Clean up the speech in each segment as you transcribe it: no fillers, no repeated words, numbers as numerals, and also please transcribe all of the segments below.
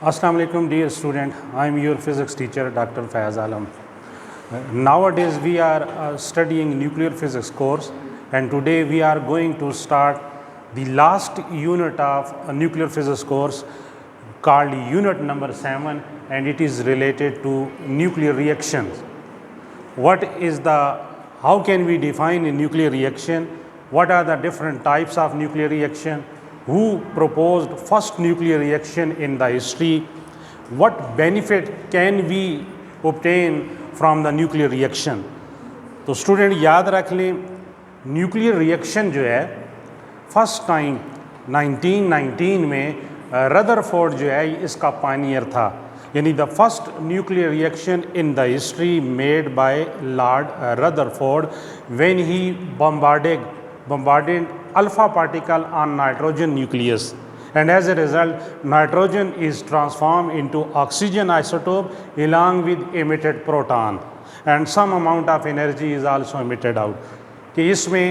Assalamu alaikum dear student, I am your physics teacher Dr. Faiz Alam. Nowadays we are studying nuclear physics course, and today we are going to start the last unit of a nuclear physics course called unit number 7, and it is related to nuclear reactions. How can we define a nuclear reaction? What are the different types of nuclear reaction? Who proposed first nuclear reaction in the history? What benefit can we obtain from the nuclear reaction? तो student याद रख लें, nuclear reaction जो है first time 1919 में Rutherford जो है इसका पायनियर था, यानी the first nuclear reaction in the history made by Lord Rutherford when he bombarded alpha particle on nitrogen nucleus, and as a result nitrogen is transformed into oxygen isotope along with emitted proton, and some amount of energy is also emitted out. कि इसमें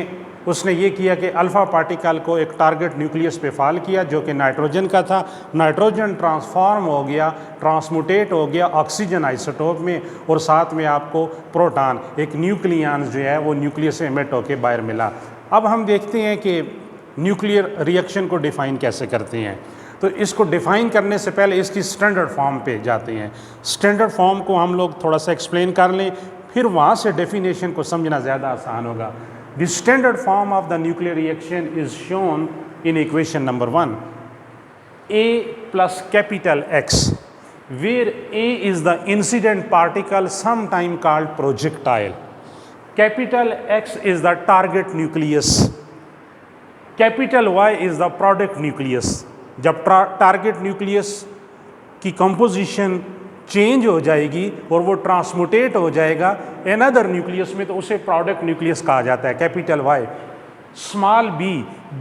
उसने ये किया कि alpha particle को एक target nucleus पे फाल किया जो कि नाइट्रोजन का था, नाइट्रोजन ट्रांसफॉर्म हो गया, ट्रांसमुटेट हो गया ऑक्सीजन आइसोटोप में, और साथ में आपको प्रोटॉन एक न्यूक्लियन जो है वो न्यूक्लियस से एमिट होकर बाहर मिला। अब हम देखते हैं कि न्यूक्लियर रिएक्शन को डिफ़ाइन कैसे करते हैं। तो इसको डिफ़ाइन करने से पहले इसकी स्टैंडर्ड फॉर्म पे जाते हैं। स्टैंडर्ड फॉर्म को हम लोग थोड़ा सा एक्सप्लेन कर लें, फिर वहाँ से डेफिनेशन को समझना ज़्यादा आसान होगा। The standard form of the nuclear reaction is shown in equation number 1, A plus capital X, where A is the incident particle sometime called projectile, capital X is the target nucleus, capital Y is the product nucleus. जब target nucleus की composition change हो जाएगी और वो ट्रांसमुटेट हो जाएगा another nucleus में, तो उसे प्रोडक्ट न्यूक्लियस कहा जाता है, capital Y। Small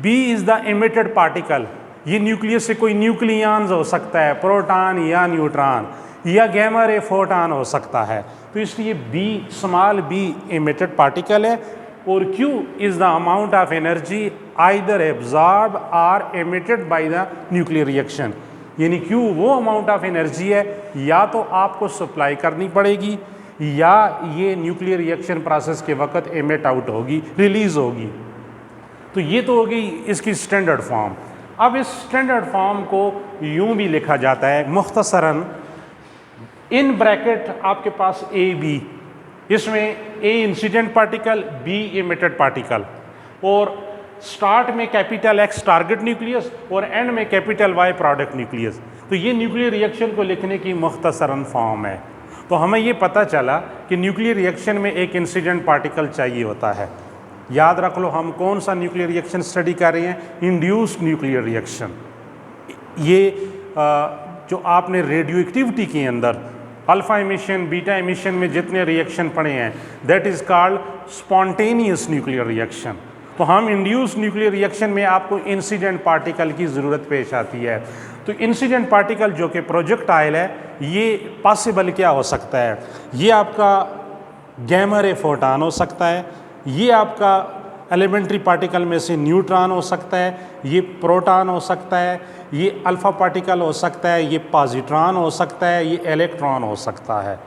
b is the emitted particle, ये न्यूक्लियस से कोई न्यूक्लियंस हो सकता है, प्रोटॉन या न्यूट्रॉन या गैमा रे फोटॉन हो सकता है, तो इसलिए b small b emitted particle है। और Q is the amount of energy either absorb और emitted by the nuclear reaction, यानी Q वो अमाउंट ऑफ एनर्जी है या तो आपको सप्लाई करनी पड़ेगी या ये न्यूक्लियर रिएक्शन प्रोसेस के वक्त एमिट आउट होगी, रिलीज़ होगी। तो ये तो हो गई इसकी स्टैंडर्ड फॉर्म। अब इस स्टैंडर्ड फॉर्म को यूँ भी लिखा जाता है मुख्तसरन, इन ब्रैकेट आपके पास AB, इसमें A incident particle, B emitted particle, और स्टार्ट में कैपिटल X टारगेट न्यूक्लियस और एंड में कैपिटल Y प्रोडक्ट न्यूक्लियस। तो ये न्यूक्लियर रिएक्शन को लिखने की मुख्तसरन फॉर्म है। तो हमें ये पता चला कि न्यूक्लियर रिएक्शन में एक इंसिडेंट पार्टिकल चाहिए होता है। याद रख लो, हम कौन सा न्यूक्लियर रिएक्शन स्टडी कर रहे हैं? Induced nuclear reaction. ये जो आपने रेडियो एक्टिविटी के अंदर अल्फ़ा एमिशन, बीटा एमिशन में जितने रिएक्शन पढ़े हैं, that is called spontaneous nuclear reaction. तो हम इंड्यूस्ड न्यूक्लियर रिएक्शन में आपको इंसिडेंट पार्टिकल की ज़रूरत पेश आती है। तो इंसिडेंट पार्टिकल जो कि प्रोजेक्टाइल है, ये पॉसिबल क्या हो सकता है? ये आपका गैमा रे फोटॉन हो सकता है, ये आपका एलिमेंट्री पार्टिकल में से न्यूट्रॉन हो सकता है, ये प्रोटॉन हो सकता है, ये अल्फ़ा पार्टिकल हो सकता है, ये पॉजिट्रॉन हो सकता है, ये इलेक्ट्रॉन हो सकता है।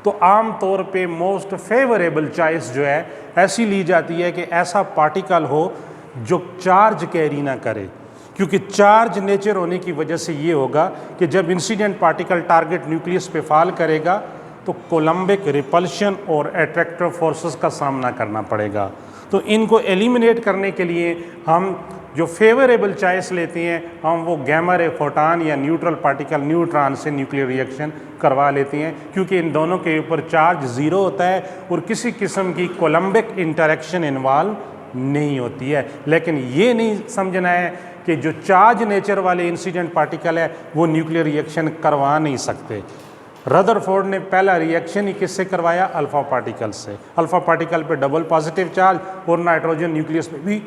तो आम तौर पे मोस्ट फेवरेबल चॉइस जो है ऐसी ली जाती है कि ऐसा पार्टिकल हो जो चार्ज कैरी ना करे, क्योंकि चार्ज नेचर होने की वजह से ये होगा कि जब इंसिडेंट पार्टिकल टारगेट न्यूक्लियस पे फॉल करेगा तो कोलम्बिक रिपल्शन और अट्रैक्टिव फोर्सेस का सामना करना पड़ेगा। तो इनको एलिमिनेट करने के लिए हम जो फेवरेबल चॉइस लेते हैं, हम वो गैमा रे फोटॉन या न्यूट्रल पार्टिकल न्यूट्रॉन से न्यूक्लियर रिएक्शन करवा लेते हैं, क्योंकि इन दोनों के ऊपर चार्ज ज़ीरो होता है और किसी किस्म की कोलम्बिक इंटरेक्शन इन्वॉल्व नहीं होती है। लेकिन ये नहीं समझना है कि जो चार्ज नेचर वाले इंसिडेंट पार्टिकल है वो न्यूक्लियर रिएक्शन करवा नहीं सकते। रदरफोर्ड ने पहला रिएक्शन ही किससे करवाया? अल्फ़ा पार्टिकल से। अल्फ़ा पार्टिकल पे डबल पॉजिटिव चार्ज और नाइट्रोजन न्यूक्लियस पे भी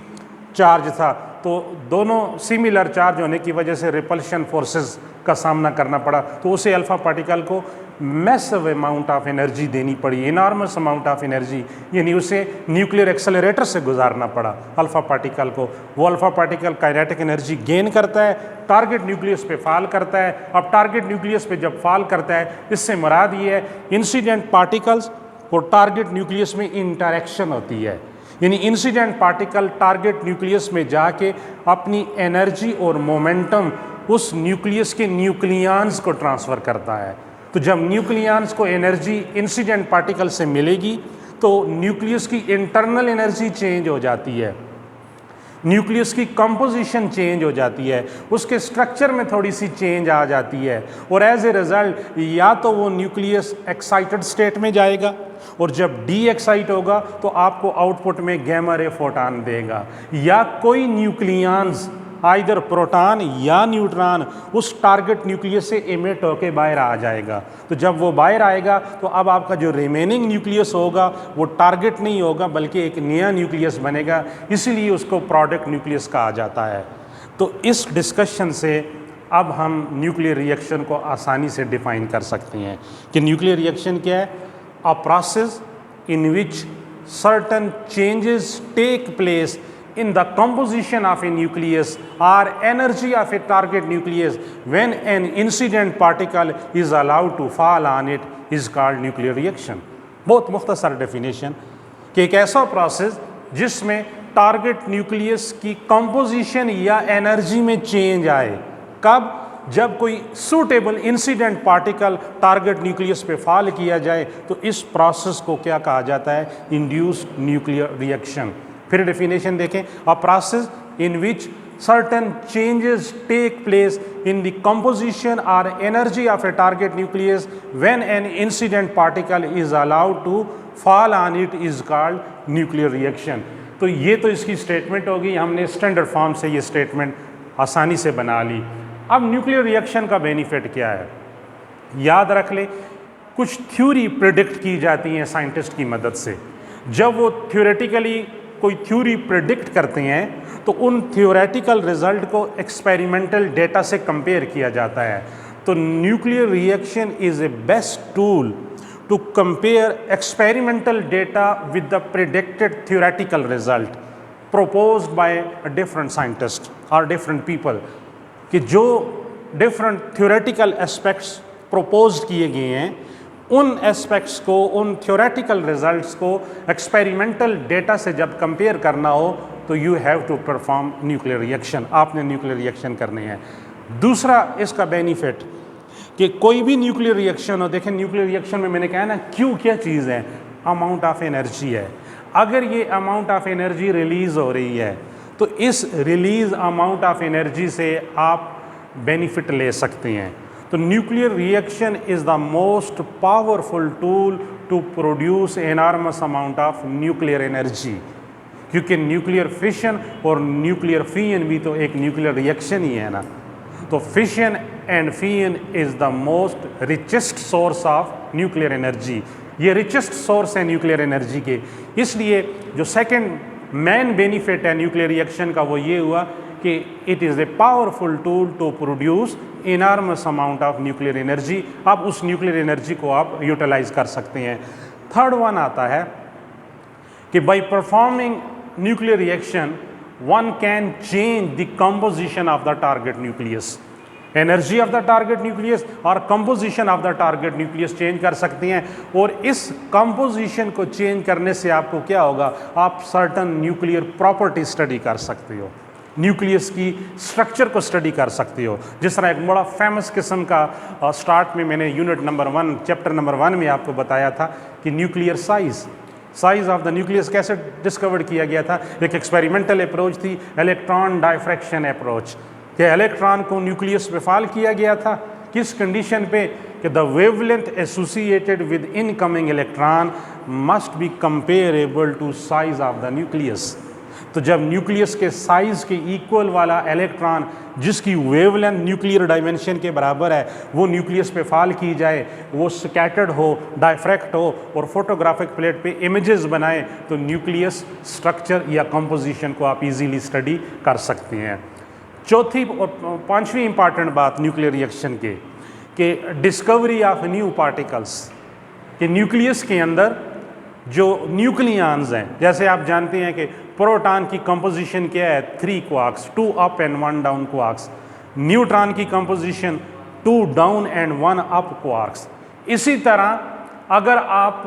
चार्ज था, तो दोनों सिमिलर चार्ज होने की वजह से रिपल्शन फोर्सेस का सामना करना पड़ा, तो उसे अल्फ़ा पार्टिकल को मैसिव अमाउंट ऑफ एनर्जी देनी पड़ी, इनॉर्मस अमाउंट ऑफ एनर्जी, यानी उसे न्यूक्लियर एक्सेलरेटर से गुजारना पड़ा अल्फ़ा पार्टिकल को। वो alpha particle kinetic energy gain करता है, टारगेट न्यूक्लियस पे फॉल करता है। अब टारगेट न्यूक्लियस पे जब फॉल करता है, इससे मुराद ये है इंसिडेंट पार्टिकल्स और टारगेट न्यूक्लियस में इंटरेक्शन होती है, यानी इंसिडेंट पार्टिकल टारगेट न्यूक्लियस में जाके अपनी एनर्जी और मोमेंटम उस न्यूक्लियस के न्यूक्लियंस को ट्रांसफ़र करता है। तो जब न्यूक्लियंस को एनर्जी इंसिडेंट पार्टिकल से मिलेगी तो न्यूक्लियस की इंटरनल एनर्जी चेंज हो जाती है, न्यूक्लियस की कंपोजिशन चेंज हो जाती है, उसके स्ट्रक्चर में थोड़ी सी चेंज आ जाती है, और एज ए रिज़ल्ट या तो वो न्यूक्लियस एक्साइटेड स्टेट में जाएगा, और जब डी एक्साइट होगा तो आपको आउटपुट में गैमा रे फोटॉन देगा, या कोई न्यूक्लियंस आइदर प्रोटॉन या न्यूट्रॉन उस टारगेट न्यूक्लियस से इमिट होकर बाहर आ जाएगा। तो जब वो बाहर आएगा तो अब आपका जो रिमेनिंग न्यूक्लियस होगा वो टारगेट नहीं होगा बल्कि एक नया न्यूक्लियस बनेगा, इसीलिए उसको प्रोडक्ट न्यूक्लियस कहा जाता है। तो इस डिस्कशन से अब हम न्यूक्लियर रिएक्शन को आसानी से डिफाइन कर सकते हैं कि न्यूक्लियर रिएक्शन क्या है। A process in which certain changes take place in the composition of a nucleus or energy of a target nucleus when an incident particle is allowed to fall on it is called nuclear reaction। बहुत मुख्तसर definition कि एक ऐसा process जिसमें target nucleus की composition या energy में change आए, कब? जब कोई suitable incident particle target nucleus पे फॉल किया जाए तो इस प्रोसेस को क्या कहा जाता है? Induced nuclear reaction. फिर डेफिनेशन देखें, अ process in which certain changes take place in the composition or energy of a target nucleus when an incident particle is allowed to fall on it is called nuclear reaction। तो ये तो इसकी statement होगी, हमने standard form से ये statement आसानी से बना ली। अब न्यूक्लियर रिएक्शन का बेनिफिट क्या है? याद रख ले, कुछ थ्योरी प्रिडिक्ट की जाती हैं साइंटिस्ट की मदद से। जब वो थ्योरेटिकली कोई थ्योरी प्रिडिक्ट करते हैं तो उन थ्योरेटिकल रिजल्ट को एक्सपेरिमेंटल डेटा से कंपेयर किया जाता है। तो nuclear reaction is a best tool to compare experimental data with the predicted theoretical result proposed by a different scientist or different people, कि जो different theoretical aspects proposed किए गए हैं उन एस्पेक्ट्स को, उन थ्योरेटिकल रिजल्ट्स को एक्सपेरिमेंटल डेटा से जब कंपेयर करना हो तो you have to perform nuclear reaction, आपने न्यूक्लियर रिएक्शन करने हैं। दूसरा इसका बेनिफिट कि कोई भी न्यूक्लियर रिएक्शन हो, देखें न्यूक्लियर रिएक्शन में मैंने कहा ना क्यों क्या चीज़ है, अमाउंट ऑफ एनर्जी है। अगर ये अमाउंट ऑफ एनर्जी रिलीज़ हो रही है तो इस रिलीज़ अमाउंट ऑफ एनर्जी से आप बेनिफिट ले सकते हैं। तो nuclear reaction is the most powerful tool to produce enormous amount of nuclear energy, क्योंकि न्यूक्लियर फिशन और न्यूक्लियर फियन भी तो एक न्यूक्लियर रिएक्शन ही है ना। तो fission and fusion is the most richest source of nuclear energy, ये रिचेस्ट सोर्स है न्यूक्लियर एनर्जी के। इसलिए जो सेकंड मेन बेनिफिट है न्यूक्लियर रिएक्शन का वो ये हुआ कि it is a powerful tool to produce enormous amount of nuclear energy. अब उस न्यूक्लियर एनर्जी को आप यूटिलाइज कर सकते हैं। थर्ड वन आता है कि by performing nuclear reaction one can change the composition of the target nucleus, energy of the target nucleus और composition of the target nucleus change कर सकते हैं। और इस कंपोजिशन को चेंज करने से आपको क्या होगा, आप सर्टन न्यूक्लियर प्रॉपर्टी स्टडी कर सकते हो, न्यूक्लियस की स्ट्रक्चर को स्टडी कर सकते हो। जिस तरह एक बड़ा फेमस किस्म का स्टार्ट में मैंने यूनिट नंबर 1 चैप्टर नंबर 1 में आपको बताया था कि nuclear size of the nucleus कैसे डिस्कवर्ड किया गया था। एक एक्सपेरिमेंटल अप्रोच थी इलेक्ट्रॉन डायफ्रैक्शन अप्रोच, कि इलेक्ट्रॉन को न्यूक्लियस पे फॉल किया गया था किस कंडीशन पे कि the wavelength associated with incoming electron must be comparable to size of the nucleus. तो जब न्यूक्लियस के साइज़ के इक्वल वाला इलेक्ट्रॉन जिसकी वेवलेंथ न्यूक्लियर डायमेंशन के बराबर है वो न्यूक्लियस पे फॉल की जाए, वो स्कैटर्ड हो, डायफ्रैक्ट हो और फोटोग्राफिक प्लेट पे इमेजेस बनाए, तो न्यूक्लियस स्ट्रक्चर या कंपोजिशन को आप इजीली स्टडी कर सकते हैं। चौथी और पांचवी इंपॉर्टेंट बात न्यूक्लियर रिएक्शन के कि डिस्कवरी ऑफ न्यू पार्टिकल्स, कि न्यूक्लियस के अंदर जो न्यूक्लियॉन्स हैं, जैसे आप जानते हैं कि प्रोटॉन की कंपोजिशन क्या है, 3 quarks, 2 up and 1 down quarks. Neutron की composition 2 down and 1 up quarks. इसी तरह अगर आप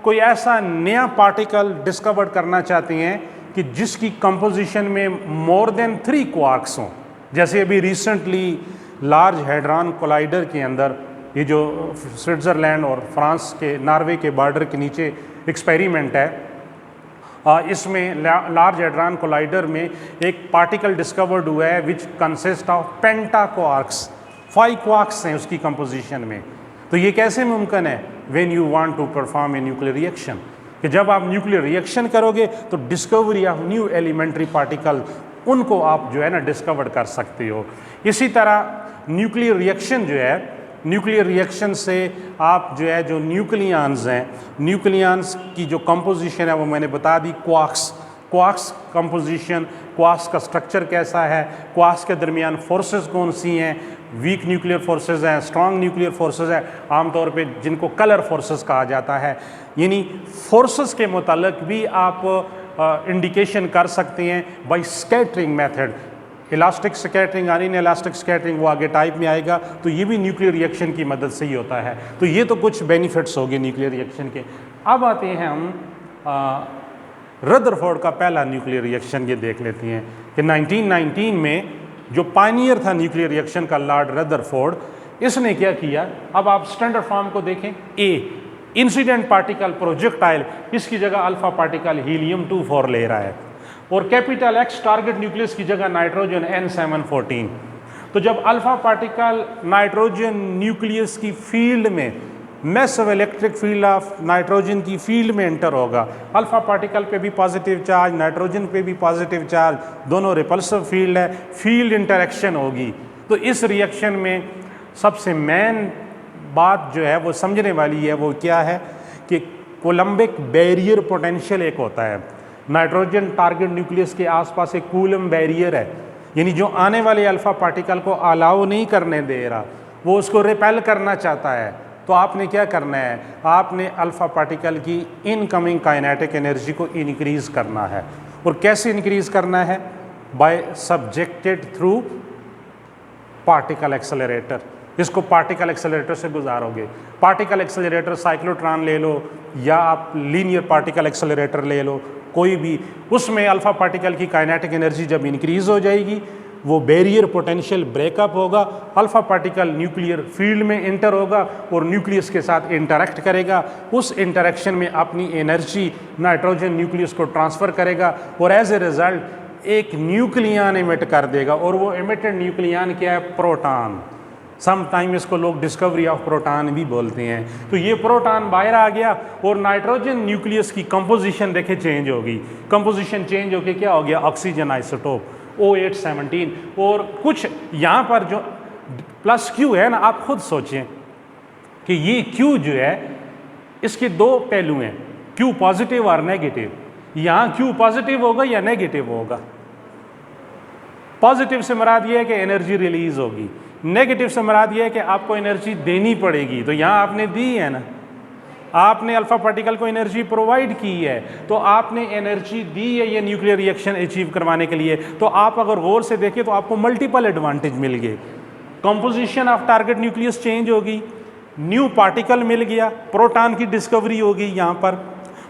कोई ऐसा नया पार्टिकल डिस्कवर करना चाहते हैं कि जिसकी कंपोजिशन में मोर देन 3 क्वार्क्स हों, जैसे अभी रिसेंटली लार्ज हैड्रॉन कोलाइडर के अंदर ये जो स्विट्ज़रलैंड और फ्रांस के नॉर्वे के बॉर्डर के नीचे एक्सपेरिमेंट है, इसमें लार्ज हैड्रॉन कोलाइडर में एक पार्टिकल डिस्कवर्ड हुआ है which consist of penta quarks, 5 quarks हैं उसकी कंपोजिशन में। तो ये कैसे मुमकिन है? When you want to perform a nuclear reaction, कि जब आप न्यूक्लियर रिएक्शन करोगे तो discovery of new elementary particle उनको आप जो है ना डिस्कवर कर सकते हो। इसी तरह न्यूक्लियर रिएक्शन जो है, न्यूक्लियर रिएक्शन से आप जो है जो न्यूक्लियॉन्स हैं, न्यूक्लियॉन्स की जो कंपोजिशन है वो मैंने बता दी, क्वार्क्स कंपोजिशन, क्वार्क्स का स्ट्रक्चर कैसा है, क्वार्क्स के दरमियान फोर्सेस कौन सी हैं, वीक न्यूक्लियर फोर्सेस हैं, स्ट्रॉन्ग न्यूक्लियर फोर्सेस हैं, आमतौर पे जिनको कलर फोर्सेस कहा जाता है। यानी फोर्सेस के मुतालिक भी आप इंडिकेशन कर सकते हैं by scattering method. Elastic scattering और इन इलास्टिक स्कैटरिंग वो आगे टाइप में आएगा, तो ये भी न्यूक्लियर रिएक्शन की मदद से ही होता है। तो ये तो कुछ बेनिफिट्स हो गए न्यूक्लियर रिएक्शन के। अब आते हैं हम रदरफोर्ड का पहला न्यूक्लियर रिएक्शन, ये देख लेते हैं कि 1919 में जो पायनियर था न्यूक्लियर रिएक्शन का, लॉर्ड रदरफोर्ड, इसने क्या किया। अब आप स्टैंडर्ड फॉर्म को देखें, ए इंसिडेंट पार्टिकल प्रोजेक्टाइल, इसकी जगह अल्फा पार्टिकल हीलियम-24 ले रहा है, और कैपिटल एक्स टारगेट न्यूक्लियस की जगह नाइट्रोजन N714। तो जब अल्फा पार्टिकल नाइट्रोजन न्यूक्लियस की फील्ड में, massive electric field of nitrogen की फील्ड में एंटर होगा, अल्फा पार्टिकल पे भी पॉजिटिव चार्ज, नाइट्रोजन पे भी पॉजिटिव चार्ज, दोनों रिपल्सिव फील्ड है, फील्ड इंटरेक्शन होगी। तो इस रिएक्शन में सबसे मेन बात जो है वो समझने वाली है, वो क्या है कि कोलम्बिक बैरियर पोटेंशियल एक होता है। नाइट्रोजन टारगेट न्यूक्लियस के आसपास एक कूलम बैरियर है, यानी जो आने वाले अल्फा पार्टिकल को अलाउ नहीं करने दे रहा, वो उसको रिपेल करना चाहता है। तो आपने क्या करना है, आपने अल्फा पार्टिकल की इनकमिंग काइनेटिक एनर्जी को इंक्रीज करना है। और कैसे इंक्रीज करना है? By subjected through particle accelerator. इसको पार्टिकल एक्सेलरेटर से गुजारोगे। पार्टिकल एक्सेलरेटर साइक्लोट्रॉन ले लो या आप लीनियर पार्टिकल एक्सेलरेटर ले लो, कोई भी, उसमें अल्फा पार्टिकल की काइनेटिक एनर्जी जब इंक्रीज हो जाएगी, वो बैरियर पोटेंशियल ब्रेकअप होगा, अल्फा पार्टिकल न्यूक्लियर फील्ड में इंटर होगा और न्यूक्लियस के साथ इंटरेक्ट करेगा। उस इंटरेक्शन में अपनी एनर्जी नाइट्रोजन न्यूक्लियस को ट्रांसफ़र करेगा और एज ए रिजल्ट एक न्यूक्लियन इमिट कर देगा। और वो इमिटेड न्यूक्लियन क्या है? प्रोटॉन। सम टाइम इसको लोग डिस्कवरी ऑफ प्रोटॉन भी बोलते हैं। तो ये प्रोटॉन बाहर आ गया और नाइट्रोजन न्यूक्लियस की कंपोजिशन देखे चेंज हो गई। कंपोजिशन चेंज होके क्या हो गया? Oxygen isotope O817। और कुछ यहाँ पर जो प्लस Q है ना, आप खुद सोचें कि ये Q जो है इसके दो पहलू हैं, Q पॉजिटिव और नेगेटिव। यहाँ Q पॉजिटिव होगा या नेगेटिव होगा? पॉजिटिव से मुराद ये है कि एनर्जी रिलीज होगी, नेगेटिव से मुराद ये है कि आपको एनर्जी देनी पड़ेगी। तो यहाँ आपने दी है ना, आपने अल्फा पार्टिकल को एनर्जी प्रोवाइड की है, तो आपने एनर्जी दी है ये न्यूक्लियर रिएक्शन अचीव करवाने के लिए। तो आप अगर गौर से देखें तो आपको मल्टीपल एडवांटेज मिल गए। Composition of target nucleus change होगी, न्यू पार्टिकल मिल गया, प्रोटॉन की डिस्कवरी होगी यहाँ पर,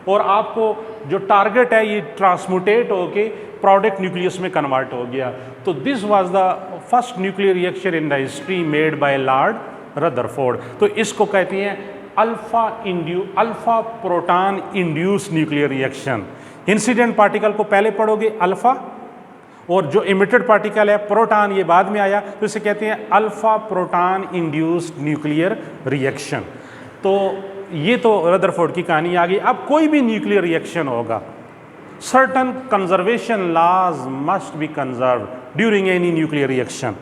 और आपको जो टारगेट है ये ट्रांसम्यूटेट होके प्रोडक्ट न्यूक्लियस में कन्वर्ट हो गया। तो this was the first nuclear reaction in the history made by Lord Rutherford. तो इसको कहते हैं alpha proton induce nuclear reaction. Incident particle को पहले पढ़ोगे अल्फा, और जो इमिटेड पार्टिकल है प्रोटॉन ये बाद में आया, तो इसे कहते हैं alpha proton induced nuclear reaction. तो ये तो रदरफोर्ड की कहानी आ गई। अब कोई भी न्यूक्लियर रिएक्शन होगा certain conservation laws must be conserved during any nuclear reaction,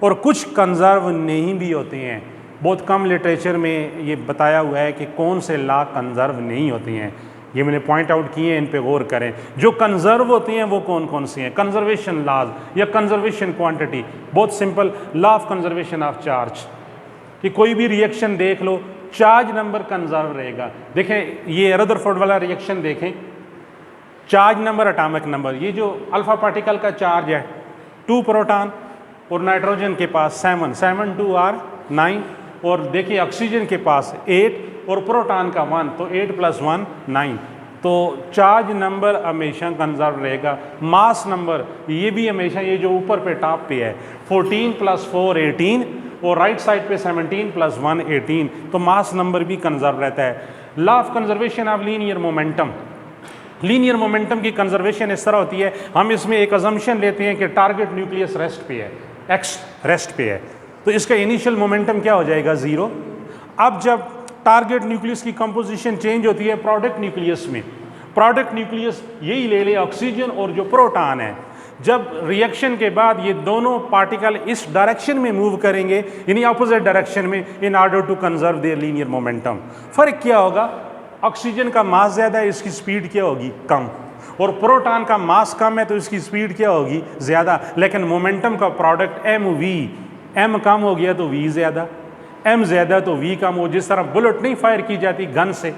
और कुछ कंजर्व नहीं भी होते हैं। बहुत कम लिटरेचर में ये बताया हुआ है कि कौन से लॉ कंजर्व नहीं होते हैं, ये मैंने पॉइंट आउट किए हैं, इन पे गौर करें। जो कंजर्व होती हैं वो कौन कौन सी हैं? कंजर्वेशन लॉज या कंजर्वेशन क्वांटिटी। बहुत simple, law of conservation of charge, कि कोई भी रिएक्शन देख लो, चार्ज नंबर कंजर्व रहेगा। देखें ये रदरफोर्ड वाला रिएक्शन देखें, चार्ज नंबर एटॉमिक नंबर, ये जो अल्फा पार्टिकल का चार्ज है 2 प्रोटॉन और नाइट्रोजन के पास 7, 7 2 आर 9, और देखिए ऑक्सीजन के पास 8 और प्रोटॉन का 1, तो 8 + 1 9। तो चार्ज नंबर हमेशा कंजर्व रहेगा। मास नंबर ये भी हमेशा, ये जो ऊपर पे टॉप पे है 14 + 4 18 और राइट साइड पे 17 + 1 18, तो मास नंबर भी कंजर्व रहता है। Law of conservation of linear momentum, linear momentum की कंजर्वेशन इस तरह होती है, हम इसमें एक अजम्पशन लेते हैं कि टारगेट न्यूक्लियस रेस्ट पे है, एक्स रेस्ट पे है, तो इसका इनिशियल मोमेंटम क्या हो जाएगा? 0। अब जब टारगेट न्यूक्लियस की कंपोजिशन चेंज होती है प्रोडक्ट न्यूक्लियस में, प्रोडक्ट न्यूक्लियस यही ले ले ऑक्सीजन और जो प्रोटॉन है, जब रिएक्शन के बाद ये दोनों पार्टिकल इस डायरेक्शन में मूव करेंगे, यानी अपोजिट डायरेक्शन में, in order to conserve their linear momentum. फर्क क्या होगा? ऑक्सीजन का मास ज़्यादा है, इसकी स्पीड क्या होगी? कम, और प्रोटॉन का मास कम है तो इसकी स्पीड क्या होगी? ज़्यादा। लेकिन मोमेंटम का प्रोडक्ट mv, m कम हो गया तो v ज़्यादा, m ज़्यादा तो v कम हो। जिस तरह बुलेट नहीं फायर की जाती गन से,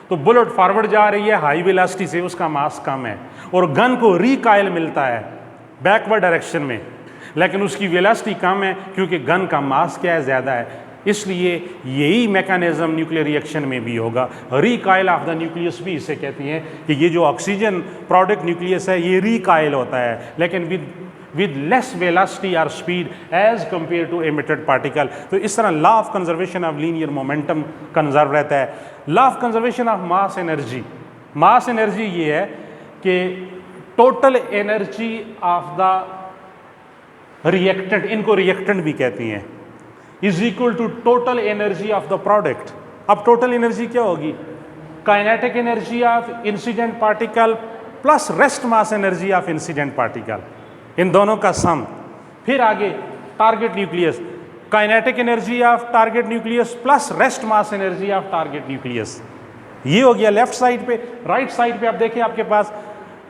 तो बुलेट फॉरवर्ड जा रही है हाई वेलोसिटी से, उसका मास कम है, और गन को रिकॉइल मिलता है बैकवर्ड डायरेक्शन में, लेकिन उसकी वेलोसिटी कम है क्योंकि गन का मास क्या है? ज़्यादा है। इसलिए यही मैकेनिज्म न्यूक्लियर रिएक्शन में भी होगा। रिकॉइल ऑफ द न्यूक्लियस भी इसे कहते हैं कि ये जो ऑक्सीजन प्रोडक्ट न्यूक्लियस है ये रिकॉइल होता है, लेकिन with less velocity or speed as compared to emitted particle। तो इस तरह law of conservation of linear momentum conserve रहता है। Law of conservation of mass energy, mass energy ये है कि total energy of the reactant, इनको रिएक्टेंट भी कहती हैं, is equal to total energy of the product. अब टोटल एनर्जी क्या होगी? Kinetic energy of incident particle plus rest mass energy of incident particle, इन दोनों का सम। फिर आगे target nucleus, kinetic energy of target nucleus plus rest mass energy of target nucleus. ये हो गया लेफ्ट साइड पे। राइट साइड पे आप देखिए आपके पास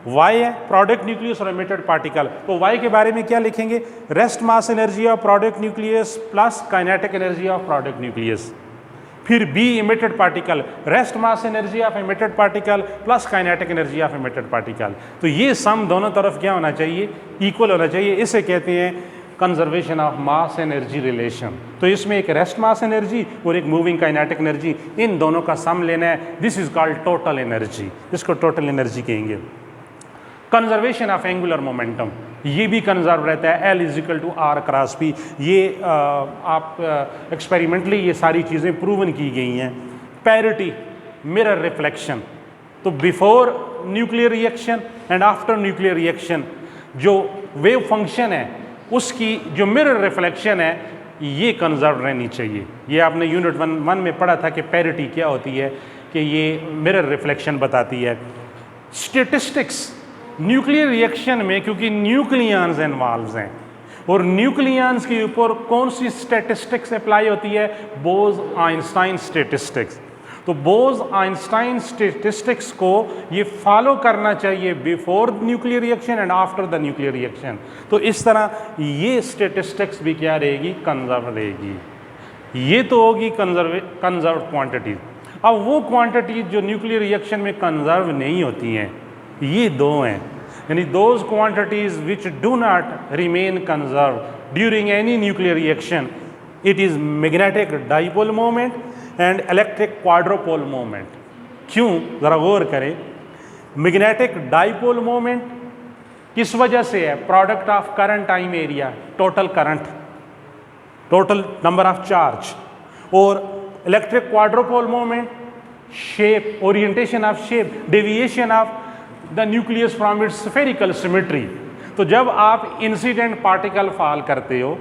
y है, प्रोडक्ट न्यूक्लियस और एमिटेड पार्टिकल, तो y के बारे में क्या लिखेंगे? Rest mass energy of product nucleus plus kinetic energy of product nucleus. फिर b emitted particle, rest mass energy of emitted particle plus kinetic energy of emitted particle. तो ये सम दोनों तरफ क्या होना चाहिए? इक्वल होना चाहिए। इसे कहते हैं conservation of mass energy relation. तो इसमें एक रेस्ट मास एनर्जी और एक मूविंग काइनेटिक एनर्जी, इन दोनों का सम लेना है। This is called total energy, इसको टोटल एनर्जी कहेंगे। कंजर्वेशन ऑफ एंगुलर मोमेंटम, ये भी कंजर्व रहता है, L = R क्रॉस P। ये आप एक्सपेरिमेंटली ये सारी चीज़ें प्रूवन की गई हैं। पैरिटी, मिरर रिफ्लेक्शन, तो before nuclear reaction and after nuclear reaction जो वेव फंक्शन है उसकी जो मिरर रिफ्लेक्शन है ये कंजर्व रहनी चाहिए। ये आपने यूनिट 1 में पढ़ा था कि पैरिटी क्या होती है, कि ये मिरर रिफ्लेक्शन बताती है। स्टेटिस्टिक्स, न्यूक्लियर रिएक्शन में क्योंकि न्यूक्लियंस इन्वॉल्व हैं और न्यूक्लियंस के ऊपर कौन सी स्टैटिस्टिक्स अप्लाई होती है? बोज आइंस्टाइन स्टैटिस्टिक्स। तो बोज आइंस्टाइन स्टैटिस्टिक्स को ये फॉलो करना चाहिए before nuclear reaction and after the nuclear reaction. तो इस तरह ये स्टैटिस्टिक्स भी क्या रहेगी? कंजर्व रहेगी। ये तो होगी कंजर्व क्वांटिटीज। अब वो क्वांटिटीज जो न्यूक्लियर रिएक्शन में कंजर्व नहीं होती हैं, ये दो हैं, यानी those quantities which do not remain conserve during any nuclear reaction, it is magnetic dipole moment and electric quadrupole moment. क्यों? ज़रा गौर करें। मैग्नेटिक डाइपोल मोमेंट किस वजह से है? Product of current time area, total current, total number of charge. और electric quadrupole moment, shape, orientation of shape, deviation of the nucleus from its spherical symmetry. तो जब आप इंसिडेंट पार्टिकल फॉल करते हो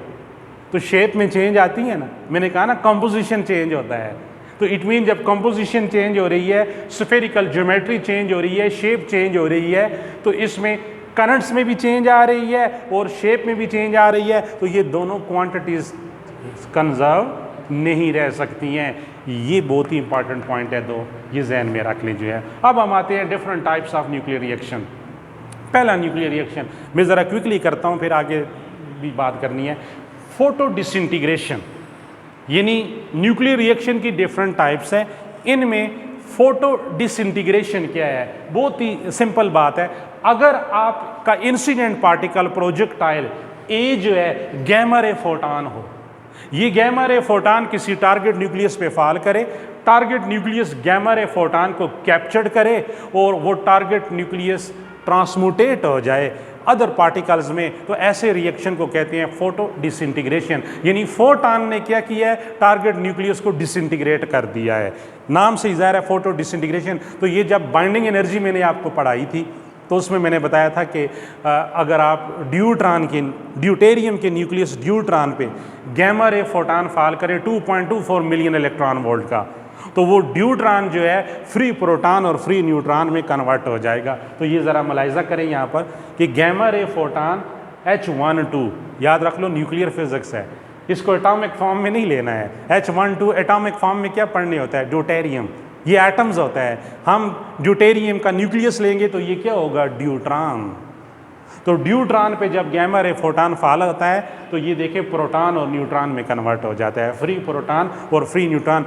तो शेप में चेंज आती है ना, मैंने कहा ना कंपोजिशन चेंज होता है। तो इट मीन जब कंपोजिशन चेंज हो रही है, स्फेरिकल ज्योमेट्री चेंज हो रही है, शेप चेंज हो रही है, तो इसमें करंट्स में भी चेंज आ रही है और शेप में भी चेंज आ रही है, तो ये दोनों क्वांटिटीज कंजर्व नहीं रह सकती हैं। ये बहुत ही इंपॉर्टेंट पॉइंट है, दो ये जहन में रख लीजिए। अब हम आते हैं different types of nuclear reaction. पहला न्यूक्लियर रिएक्शन मैं ज़रा क्विकली करता हूँ, फिर आगे भी बात करनी है। फोटो डिसइंटीग्रेशन, यानी न्यूक्लियर रिएक्शन की डिफरेंट टाइप्स है। इनमें फोटो डिसइंटीग्रेशन क्या है? बहुत ही सिंपल बात है। अगर आपका इंसिडेंट पार्टिकल प्रोजेक्टाइल ए जो है गैमा रे फोटॉन हो, ये गैमा रे फोटॉन किसी टारगेट न्यूक्लियस पे फॉल करे, target nucleus gamma ray photon को कैप्चर करे और वो टारगेट न्यूक्लियस ट्रांसम्यूटेट हो जाए अदर पार्टिकल्स में, तो ऐसे रिएक्शन को कहते हैं फोटो डिसइंटीग्रेशन। यानी फोटॉन ने क्या किया है? टारगेट न्यूक्लियस को डिसइंटीग्रेट कर दिया है। नाम से ही ज़ाहिर है फोटो डिसइंटीग्रेशन। तो ये जब बाइंडिंग एनर्जी मैंने आपको पढ़ाई थी तो उसमें मैंने बताया था कि अगर आप ड्यूटेरियम के न्यूक्लियस ड्यूट्रॉन पे गैमा रे फोटॉन फॉल करें 2.24 मिलियन इलेक्ट्रॉन वोल्ट का, तो वो ड्यूट्रॉन जो है फ्री प्रोटॉन और फ्री न्यूट्रॉन में कन्वर्ट हो जाएगा। तो ये ज़रा मुलाहिज़ा करें यहाँ पर कि गैमा रे फोटॉन H12, याद रख लो न्यूक्लियर फिजिक्स है, इसको एटॉमिक फॉर्म में नहीं लेना है। H12 एटॉमिक फॉर्म में क्या पढ़ने होता है? ड्यूटेरियम, ये एटम्स होता है। हम ड्यूटेरियम का न्यूक्लियस लेंगे तो ये क्या होगा? ड्यूट्रॉन। तो ड्यूट्रॉन पे जब गैमा रे फोटॉन फॉल होता है तो ये देखें प्रोटॉन और न्यूट्रॉन में कन्वर्ट हो जाता है, फ्री प्रोटॉन और फ्री न्यूट्रॉन।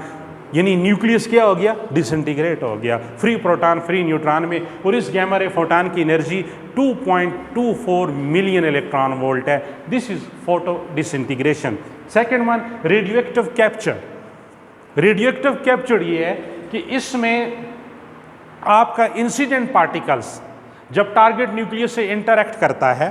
यानी न्यूक्लियस क्या हो गया? डिसइंटीग्रेट हो गया, फ्री प्रोटॉन फ्री न्यूट्रॉन में। और इस गैमा रे फोटॉन की एनर्जी 2.24 मिलियन इलेक्ट्रॉन वोल्ट है। This is photo disintegration. Second one, radio active capture. Radio active capture ये है कि इसमें आपका इंसिडेंट पार्टिकल्स जब टारगेट न्यूक्लियस से इंटरैक्ट करता है,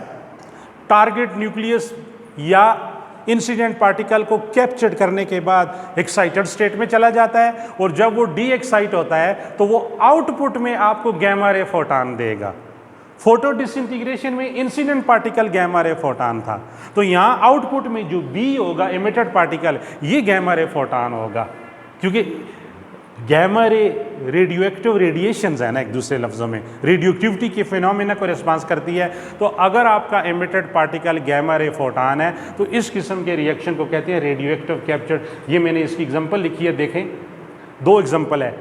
टारगेट न्यूक्लियस या इंसिडेंट पार्टिकल को कैप्चर करने के बाद एक्साइटेड स्टेट में चला जाता है, और जब वो डी एक्साइट होता है तो वो आउटपुट में आपको गैमा रे फोटॉन देगा। फोटो डिसइंटीग्रेशन में incident particle gamma ray photon था, तो यहाँ आउटपुट में जो बी होगा इमिटेड पार्टिकल, ये गैमा रे फोटॉन होगा, क्योंकि गैमा रे रेडियो एक्टिव रेडिएशंस है ना, एक दूसरे लफ्ज़ों में रेडियो एक्टिविटी के फिनोमेना को रिस्पांस करती है। तो अगर आपका emitted particle gamma ray photon है तो इस किस्म के रिएक्शन को कहते हैं रेडियो एक्टिव कैप्चर। ये मैंने इसकी एग्जांपल लिखी है, देखें, दो एग्जांपल है।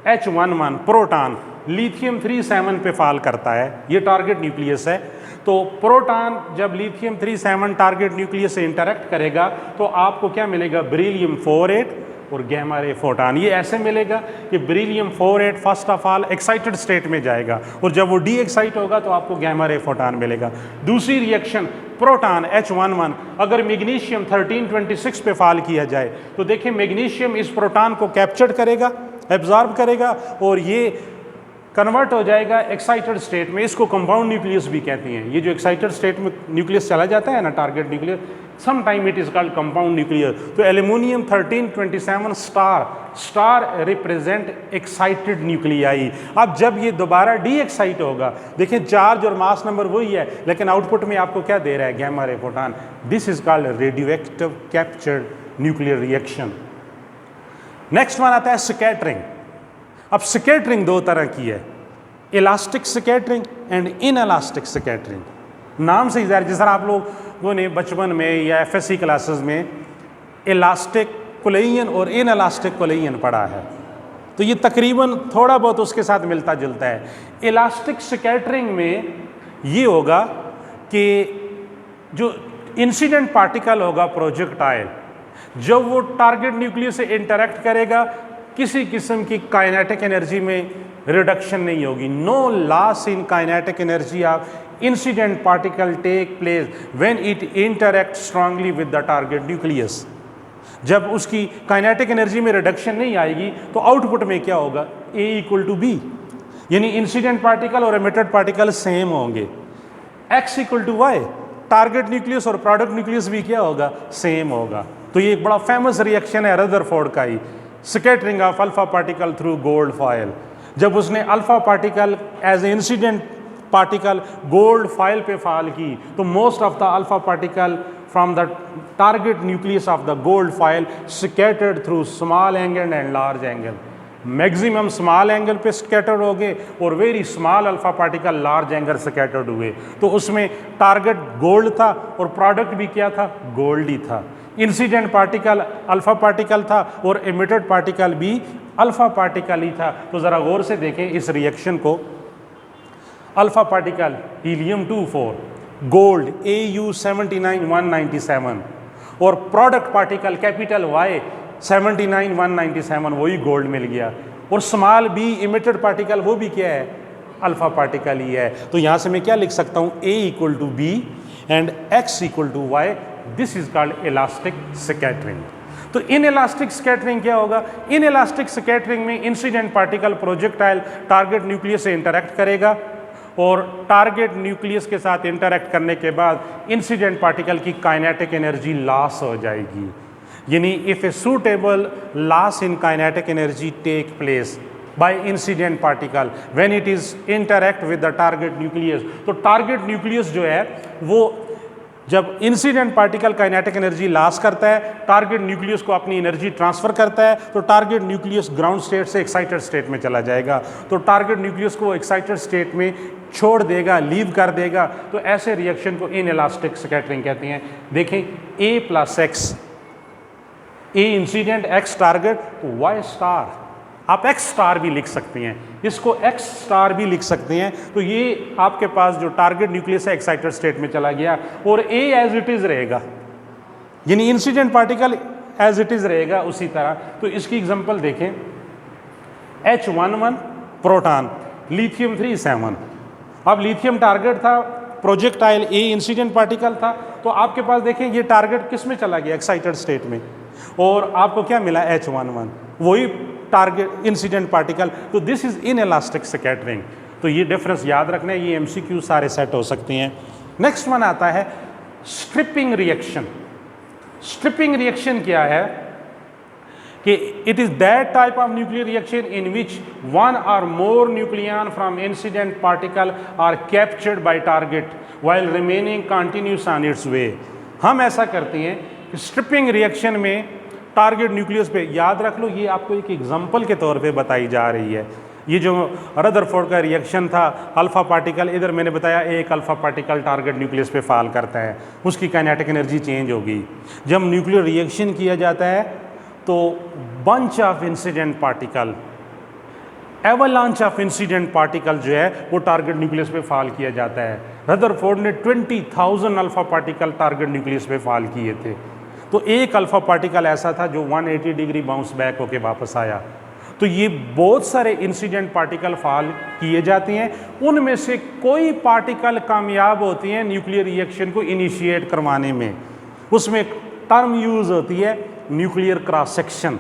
H11 प्रोटॉन लिथियम 37 पे फॉल करता है, ये टारगेट न्यूक्लियस है। तो प्रोटॉन जब लिथियम 37 टारगेट न्यूक्लियस से इंटरैक्ट करेगा तो आपको क्या मिलेगा? बेरिलियम 48 और गैमा रे फोटॉन। ये ऐसे मिलेगा कि beryllium 48 first of all excited state में जाएगा, और जब वो डी एक्साइट होगा तो आपको गैमा रे फोटॉन मिलेगा। दूसरी रिएक्शन, प्रोटॉन H11 अगर मैग्नीशियम 1326 पे फॉल किया जाए तो देखिए मैग्नीशियम इस प्रोटॉन को कैप्चर करेगा, एब्जॉर्ब करेगा, और ये कन्वर्ट हो जाएगा एक्साइटेड स्टेट में। इसको कंपाउंड न्यूक्लियस भी कहते हैं। ये जो एक्साइटेड स्टेट में न्यूक्लियस चला जाता है ना, target nucleus, some time it is called compound nucleus. तो aluminium 1327 star represent excited nuclei. अब जब ये दोबारा डी एक्साइट होगा, देखें चार्ज और मास नंबर वही है, लेकिन आउटपुट में आपको क्या दे रहा है? Gamma ray photon. This is called radioactive captured nuclear reaction. Next one आता है स्कैटरिंग। अब स्कैटरिंग दो तरह की है, elastic scattering and inelastic scattering. नाम से ही ज़ाहिर, जिस तरह आप लोगों ने बचपन में या एफएससी क्लासेस में इलास्टिक कोलेयन और इनइलास्टिक कोलेयन पढ़ा है, तो ये तकरीबन थोड़ा बहुत उसके साथ मिलता जुलता है। इलास्टिक स्कैटरिंग में ये होगा कि जो इंसिडेंट पार्टिकल होगा प्रोजेक्टाइल, जब वो टारगेट न्यूक्लियस से इंटरैक्ट करेगा, किसी किस्म की काइनेटिक एनर्जी में रिडक्शन नहीं होगी। No loss in kinetic energy of incident particle take place when it interact strongly with the target nucleus. जब उसकी काइनेटिक एनर्जी में रिडक्शन नहीं आएगी तो आउटपुट में क्या होगा? A = B, यानी इंसिडेंट पार्टिकल और एमिटेड पार्टिकल सेम होंगे। X = Y, टारगेट न्यूक्लियस और प्रोडक्ट न्यूक्लियस भी क्या होगा? सेम होगा। तो ये एक बड़ा फेमस रिएक्शन है रदरफोर्ड का ही, scattering of alpha particle through gold foil. जब उसने alpha particle as a incident particle gold foil पे फॉल की तो most of the alpha particle from the target nucleus of the gold foil scattered through small angle and large angle. Maximum small angle पे scattered हो गए और very small alpha particle large angle scattered हुए। तो उसमें target gold था और product भी क्या था, गोल्ड ही था। इंसिडेंट पार्टिकल अल्फा पार्टिकल था और एमिटेड पार्टिकल भी अल्फा पार्टिकल ही था। तो ज़रा गौर से देखें इस रिएक्शन को। Alpha particle helium 24, gold AU 79197 और प्रोडक्ट पार्टिकल कैपिटल Y 79197 वही गोल्ड मिल गया। और स्मॉल b इमिटेड पार्टिकल वो भी क्या है, अल्फा पार्टिकल ही है। तो यहाँ से मैं क्या लिख सकता हूँ, A equal to B and X equal to Y, this is called elastic scattering. तो इन इलास्टिक स्कैटरिंग क्या होगा, इन इलास्टिक स्कैटरिंग में incident particle projectile target nucleus से इंटरैक्ट करेगा और टारगेट न्यूक्लियस के साथ इंटरैक्ट करने के बाद इंसिडेंट पार्टिकल की काइनेटिक एनर्जी लॉस हो जाएगी। यानी if a suitable loss in kinetic energy take place by incident particle when it is interact with the target nucleus, तो टारगेट न्यूक्लियस जो है वो जब incident particle kinetic energy loss करता है, टारगेट न्यूक्लियस को अपनी एनर्जी ट्रांसफर करता है, तो टारगेट न्यूक्लियस ग्राउंड स्टेट से एक्साइटेड स्टेट में चला जाएगा। तो टारगेट न्यूक्लियस को एक्साइटेड स्टेट में छोड़ देगा, लीव कर देगा। तो ऐसे रिएक्शन को इन इलास्टिक स्कैटरिंग कहते हैं। देखें A plus x, A incident X target, तो Y स्टार आप X स्टार भी लिख सकते हैं, इसको X स्टार भी लिख सकते हैं। तो ये आपके पास जो टारगेट न्यूक्लियस है एक्साइटेड स्टेट में चला गया और A एज इट इज रहेगा, यानी incident particle as it is रहेगा उसी तरह। तो इसकी एग्जांपल देखें, H11 प्रोटॉन, लिथियम 37। अब लिथियम टारगेट था, प्रोजेक्टाइल A इंसिडेंट पार्टिकल था। तो आपके पास देखें ये टारगेट किस में चला गया, एक्साइटेड स्टेट में, और आपको क्या मिला, H11 वही टारगेट इंसिडेंट पार्टिकल। तो this is in elastic scattering. तो ये डिफरेंस याद रखना है, ये MCQ सारे सेट हो सकते हैं। नेक्स्ट वन आता है स्ट्रिपिंग रिएक्शन। स्ट्रिपिंग रिएक्शन क्या है कि it is that type of nuclear reaction in which one और more nucleon from incident particle are captured by target while remaining continues on its way. हम ऐसा करते हैं कि स्ट्रिपिंग रिएक्शन में टारगेट न्यूक्लियस पे, याद रख लो ये आपको एक एग्जांपल के तौर पे बताई जा रही है। ये जो रदरफोर्ड का रिएक्शन था, अल्फा पार्टिकल, इधर मैंने बताया एक अल्फा पार्टिकल टारगेट न्यूक्लियस पे फॉल करता है, उसकी काइनेटिक एनर्जी चेंज होगी। जब न्यूक्लियर रिएक्शन किया जाता है तो bunch of incident particle, avalanche of incident particle जो है वो टारगेट न्यूक्लियस पे फॉल किया जाता है। रदरफोर्ड ने 20,000 अल्फा पार्टिकल टारगेट न्यूक्लियस पे फॉल किए थे। तो एक अल्फा पार्टिकल ऐसा था जो 180 डिग्री बाउंस बैक होके वापस आया। तो ये बहुत सारे इंसिडेंट पार्टिकल फॉल किए जाते हैं, उनमें से कोई पार्टिकल कामयाब होती हैं न्यूक्लियर रिएक्शन को इनिशिएट करवाने में। उसमें टर्म यूज होती है न्यूक्लियर क्रॉस सेक्शन।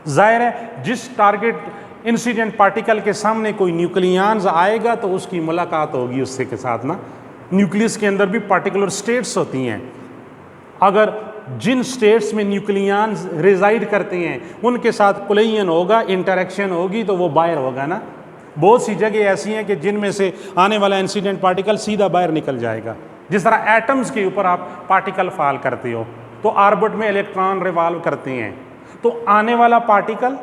जाहिर है जिस टारगेट इंसिडेंट पार्टिकल के सामने कोई न्यूक्लियंस आएगा तो उसकी मुलाकात होगी उससे के साथ ना। न्यूक्लियस के अंदर भी पार्टिकुलर स्टेट्स होती हैं, अगर जिन स्टेट्स में न्यूक्लियंस रिजाइड करते हैं उनके साथ कोलिजन होगा, इंटरेक्शन होगी, तो वो बाहर होगा ना। बहुत सी जगह ऐसी हैं कि जिनमें से आने वाला इंसिडेंट पार्टिकल सीधा बाहर निकल जाएगा। जिस तरह एटम्स के ऊपर आप पार्टिकल फॉल करते हो तो ऑर्बिट में इलेक्ट्रॉन रिवॉल्व करते हैं, तो आने वाला पार्टिकल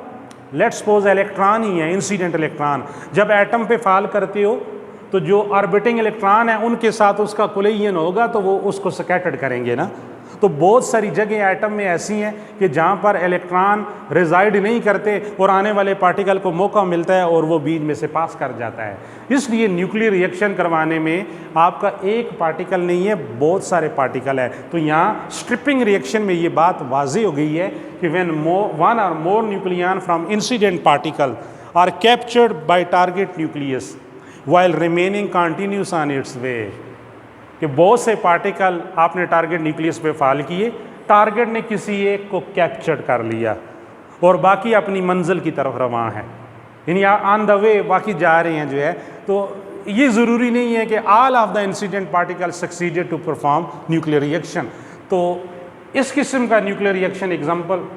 लेट्स सपोज इलेक्ट्रॉन ही है, इंसिडेंट इलेक्ट्रॉन, जब एटम पे फॉल करते हो तो जो ऑर्बिटिंग इलेक्ट्रॉन है उनके साथ उसका कोलिजन होगा तो वो उसको स्कैटर्ड करेंगे ना। तो बहुत सारी जगह एटम में ऐसी हैं कि जहाँ पर इलेक्ट्रॉन रिजाइड नहीं करते और आने वाले पार्टिकल को मौका मिलता है और वो बीच में से पास कर जाता है। इसलिए न्यूक्लियर रिएक्शन करवाने में आपका एक पार्टिकल नहीं है, बहुत सारे पार्टिकल है। तो यहाँ स्ट्रिपिंग रिएक्शन में ये बात वाज़ेह हो गई है कि व्हेन वन और more nucleon from incident particle are captured by target nucleus while remaining continues on its way, कि बहुत से पार्टिकल आपने टारगेट न्यूक्लियस पे फॉल किए, टारगेट ने किसी एक को कैप्चर कर लिया और बाकी अपनी मंजिल की तरफ रवां है, यानी ऑन द वे बाकी जा रहे हैं जो है। तो ये ज़रूरी नहीं है कि all of the incident particle succeeded to perform nuclear reaction. तो इस किस्म का nuclear reaction example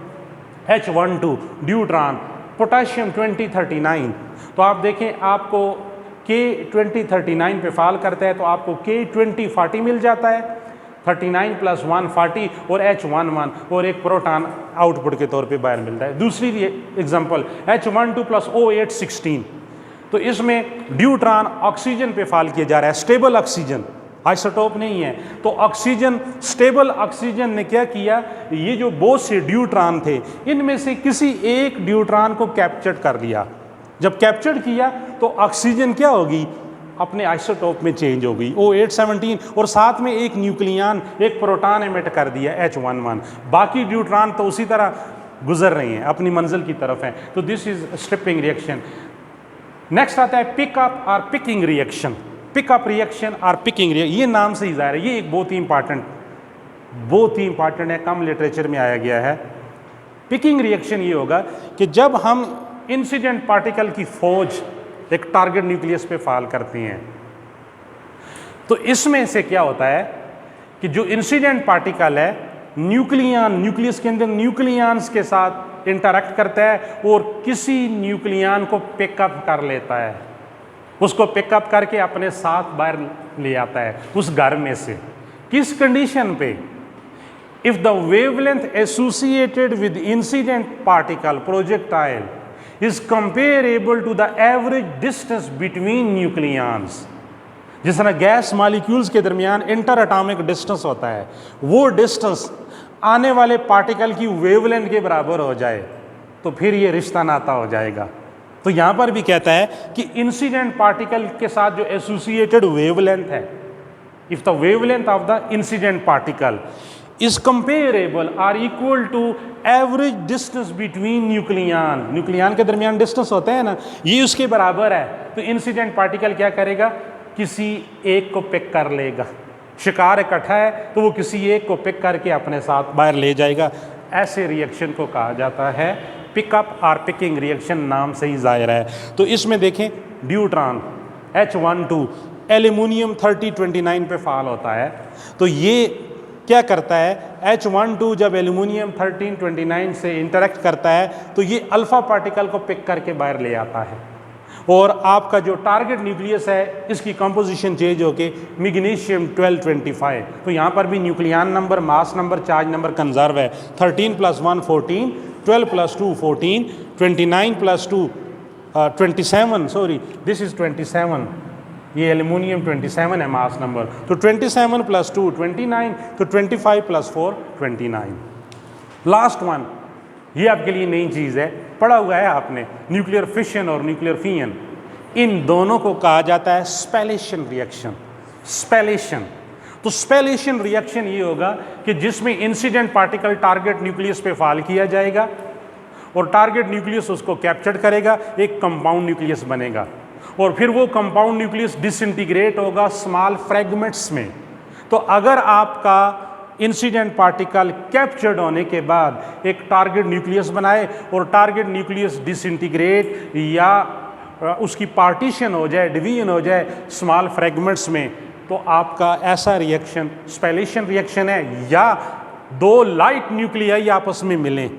H12 deuteron, potassium 2039। तो आप देखें आपको K2039 पे फॉल करता है तो आपको K2040 मिल जाता है। 39 प्लस 1 40 और H11 और एक प्रोटॉन आउटपुट के तौर पे बाहर मिलता है। दूसरी एग्जांपल H12 प्लस O8 16, तो इसमें ड्यूट्रॉन ऑक्सीजन पे फॉल किया जा रहा है, स्टेबल ऑक्सीजन, आइसोटोप नहीं है। तो ऑक्सीजन, स्टेबल ऑक्सीजन ने क्या किया, ये जो बहुत से ड्यूट्रॉन थे इनमें से किसी एक ड्यूट्रॉन को कैप्चर कर लिया। जब कैप्चर किया तो ऑक्सीजन क्या होगी, अपने आइसोटोप में चेंज हो गई O8 17, और साथ में एक न्यूक्लियन, एक प्रोटॉन एमिट कर दिया H11। बाकी ड्यूट्रॉन तो उसी तरह गुजर रहे हैं, अपनी मंजिल की तरफ हैं। तो this is stripping reaction. Next आता है पिकअप और पिकिंग रिएक्शन। पिकअप रिएक्शन और पिकिंग रिएक्शन, ये नाम से ही जाहिर है, ये एक बहुत ही इंपॉर्टेंट है, कम लिटरेचर में आया गया है। पिकिंग रिएक्शन ये होगा कि जब हम इंसिडेंट पार्टिकल की फौज एक टारगेट न्यूक्लियस पे फॉल करते हैं, तो इसमें से क्या होता है कि जो इंसिडेंट पार्टिकल है न्यूक्लियस के अंदर न्यूक्लियंस के साथ इंटरेक्ट करता है और किसी न्यूक्लियन को पिकअप कर लेता है, उसको पिकअप करके अपने साथ बाहर ले आता है उस घर में से। किस कंडीशन पे, if the wavelength associated with incident particle projectile is comparable to the average distance between nucleons। जिस तरह गैस मॉलिक्यूल्स के दरमियान इंटर एटॉमिक डिस्टेंस होता है, वो डिस्टेंस आने वाले पार्टिकल की वेवलेंथ के बराबर हो जाए तो फिर ये रिश्ता नाता हो जाएगा। तो यहाँ पर भी कहता है कि इंसिडेंट पार्टिकल के साथ जो एसोसिएटेड वेवलेंथ है, if the wavelength of the incident particle is comparable or equal to average distance between nucleon के दरमियान डिस्टेंस होते हैं ना, ये उसके बराबर है, तो इंसिडेंट पार्टिकल क्या करेगा, किसी एक को पिक कर लेगा। शिकार इकट्ठा है तो वो किसी एक को पिक करके अपने साथ बाहर ले जाएगा। ऐसे रिएक्शन को कहा जाता है पिकअप और पिकिंग रिएक्शन, नाम से ही जाहिर है। तो इसमें देखें ड्यूट्रॉन H12 एल्यूमिनियम 3029 पे फॉल होता है, तो ये क्या करता है, H12 जब एल्यूमिनियम 1329 से इंटरेक्ट करता है तो ये अल्फा पार्टिकल को पिक करके बाहर ले आता है, और आपका जो टारगेट न्यूक्लियस है इसकी कंपोजिशन चेंज होके मैग्नीशियम 1225। तो यहाँ पर भी nucleon number, mass number, charge number conserve है। 13 plus 1 14, 12 plus 2 14, 29 plus 2 27, sorry this is 27, ये एल्यूमिनियम 27 है मास नंबर, तो 27 प्लस 2 29, तो 25 प्लस 4 29। लास्ट वन, ये आपके लिए नई चीज़ है, पढ़ा हुआ है आपने, न्यूक्लियर फिशन और न्यूक्लियर फियन, इन दोनों को कहा जाता है स्पेलेशन रिएक्शन। स्पेलेशन, तो स्पेलेशन रिएक्शन ये होगा कि जिसमें इंसिडेंट पार्टिकल टारगेट न्यूक्लियस पे फॉल किया जाएगा और टारगेट न्यूक्लियस उसको कैप्चर करेगा, एक कंपाउंड न्यूक्लियस बनेगा, और फिर वो कंपाउंड न्यूक्लियस डिसइंटीग्रेट होगा स्मॉल फ्रेगमेंट्स में। तो अगर आपका इंसिडेंट पार्टिकल कैप्चर्ड होने के बाद एक टारगेट न्यूक्लियस बनाए और टारगेट न्यूक्लियस डिसइंटीग्रेट या उसकी पार्टीशन हो जाए, डिवीजन हो जाए स्मॉल फ्रेगमेंट्स में, तो आपका ऐसा रिएक्शन स्पेलेशन रिएक्शन है। या दो लाइट न्यूक्लियाई आपस में मिलें,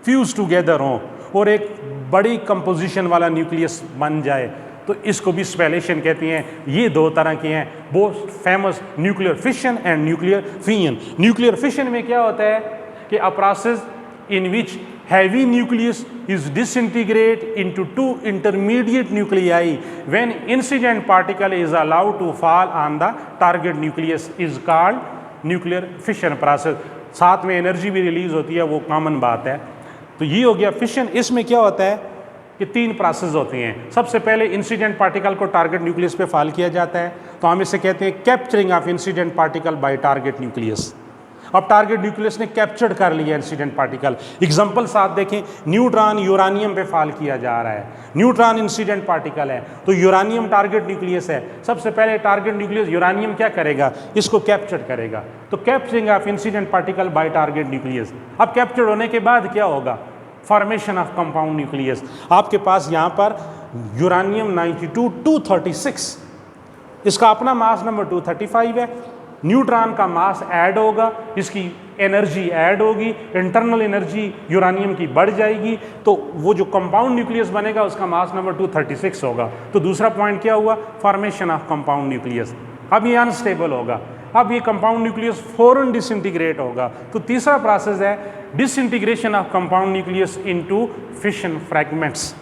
फ्यूज टुगेदर हों और एक बड़ी कंपोजिशन वाला न्यूक्लियस बन जाए, तो इसको भी स्पेलेशन कहती हैं। ये दो तरह के हैं, बहुत famous, nuclear fission and nuclear fusion. Nuclear fission में क्या होता है कि a process in which heavy nucleus is disintegrate into two intermediate nuclei when incident particle is allowed to fall on the target nucleus is called nuclear fission process. साथ में energy भी release होती है, वो कॉमन बात है। तो ये हो गया फिशन। इसमें क्या होता है कि तीन प्रोसेस होती हैं। सबसे पहले इंसिडेंट पार्टिकल को टारगेट न्यूक्लियस पे फॉल किया जाता है, तो हम इसे कहते हैं capturing of incident particle by target nucleus. अब टारगेट न्यूक्लियस ने कैप्चर्ड कर लिया इंसिडेंट पार्टिकल। एग्जांपल साथ देखें, न्यूट्रॉन यूरानियम पे फॉल किया जा रहा है, न्यूट्रॉन इंसिडेंट पार्टिकल है, तो यूरानियम टारगेट न्यूक्लियस है। सबसे पहले टारगेट न्यूक्लियस यूरानियम क्या करेगा, इसको कैप्चर करेगा, तो capturing of incident particle by target nucleus. अब कैप्चर होने के बाद क्या होगा, फॉर्मेशन ऑफ कंपाउंड न्यूक्लियस। आपके पास यहाँ पर यूरानियम 92 236, इसका अपना मास नंबर 235 है। न्यूट्रॉन का मास ऐड होगा, इसकी एनर्जी ऐड होगी, इंटरनल एनर्जी यूरानियम की बढ़ जाएगी, तो वो जो कंपाउंड न्यूक्लियस बनेगा उसका मास नंबर 236 होगा। तो दूसरा पॉइंट क्या हुआ, फॉर्मेशन ऑफ कंपाउंड न्यूक्लियस। अब ये अनस्टेबल होगा, अब ये कंपाउंड न्यूक्लियस फौरन डिसइंटीग्रेट होगा। तो तीसरा प्रोसेस है disintegration of compound nucleus into fission fragments,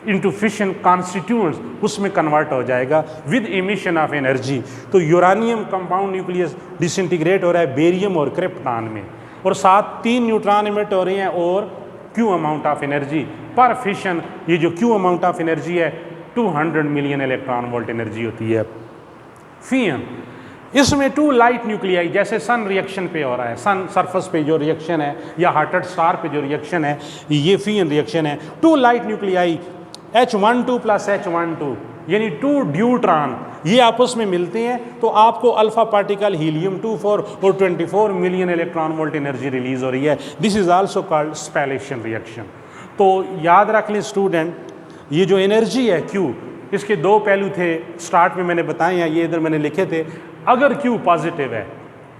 into fission constituents, उसमें कन्वर्ट हो जाएगा विद इमिशन ऑफ एनर्जी। तो यूरानियम कंपाउंड न्यूक्लियस डिसइंटीग्रेट हो रहा है बेरियम और क्रिप्टॉन में, और साथ 3 न्यूट्रॉन इमिट हो रहे हैं और क्यू अमाउंट ऑफ एनर्जी पर फिशन। ये जो क्यू अमाउंट ऑफ एनर्जी है 200 मिलियन इलेक्ट्रॉन वोल्ट एनर्जी होती है। फियन इसमें 2 लाइट न्यूक्लियाई, जैसे सन रिएक्शन पे हो रहा है, सन सरफेस पे जो रिएक्शन है या हार्टेड स्टार पे जो रिएक्शन है, ये फियन रिएक्शन है। 2 light nuclei H12 plus H12 यानी 2 ड्यूट्रॉन, ये आपस में मिलते हैं तो आपको अल्फा पार्टिकल हीलियम 24 और 24 million electron volt energy release हो रही है। This is also called spallation reaction. तो याद रख लें स्टूडेंट, ये जो एनर्जी है Q, इसके 2 पहलू थे, स्टार्ट में मैंने बताए हैं, ये इधर मैंने लिखे थे। अगर Q पॉजिटिव है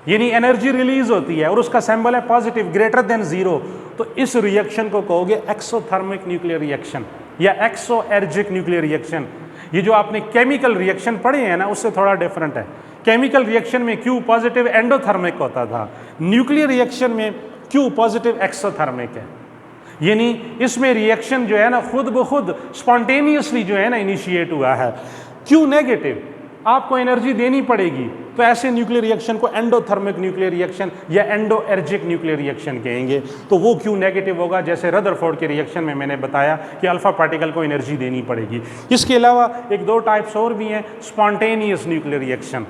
यानी एनर्जी रिलीज होती है और उसका सिंबल है पॉजिटिव ग्रेटर देन 0, तो इस रिएक्शन को कहोगे एक्सोथर्मिक न्यूक्लियर रिएक्शन या एक्सोएर्जिक न्यूक्लियर रिएक्शन। ये जो आपने केमिकल रिएक्शन पढ़े हैं ना, उससे थोड़ा डिफरेंट है। केमिकल रिएक्शन में Q पॉजिटिव एंडोथर्मिक होता था, न्यूक्लियर रिएक्शन में Q पॉजिटिव एक्सोथर्मिक है। यानी इसमें रिएक्शन जो है ना खुद ब खुद स्पॉन्टेनियसली जो है ना इनिशिएट हुआ है। Q नेगेटिव, आपको एनर्जी देनी पड़ेगी, तो ऐसे न्यूक्लियर रिएक्शन को एंडोथर्मिक न्यूक्लियर रिएक्शन या एंडोएर्जिक न्यूक्लियर रिएक्शन कहेंगे। तो वो Q नेगेटिव होगा, जैसे रदरफोर्ड के रिएक्शन में मैंने बताया कि अल्फा पार्टिकल को एनर्जी देनी पड़ेगी। इसके अलावा 1-2 टाइप्स और भी हैं। Spontaneous nuclear reaction,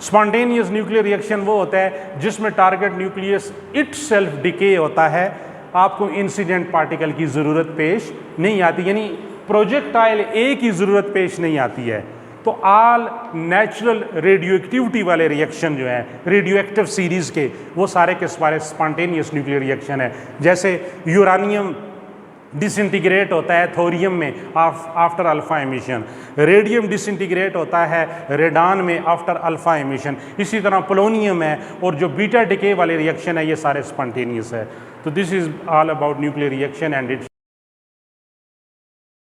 spontaneous nuclear reaction वो होता है जिसमें टारगेट न्यूक्लियस इटसेल्फ डिके होता है, आपको इंसिडेंट पार्टिकल की ज़रूरत पेश नहीं आती, यानी प्रोजेक्टाइल ए की ज़रूरत पेश नहीं आती है। तो ऑल नेचुरल रेडियो एक्टिविटी वाले रिएक्शन जो है रेडियो एक्टिव सीरीज़ के, वो सारे के सारे स्पॉन्टेनियस न्यूक्लियर रिएक्शन है। जैसे यूरानियम डिसइंटीग्रेट होता है थोरियम में after alpha emission, radium disintegrate होता है रेडान में आफ्टर अल्फा एमिशन, इसी तरह पोलोनियम है, और जो बीटा डिके वाले रिएक्शन है ये सारे स्पॉन्टेनियस है। तो this is all about nuclear reaction and it's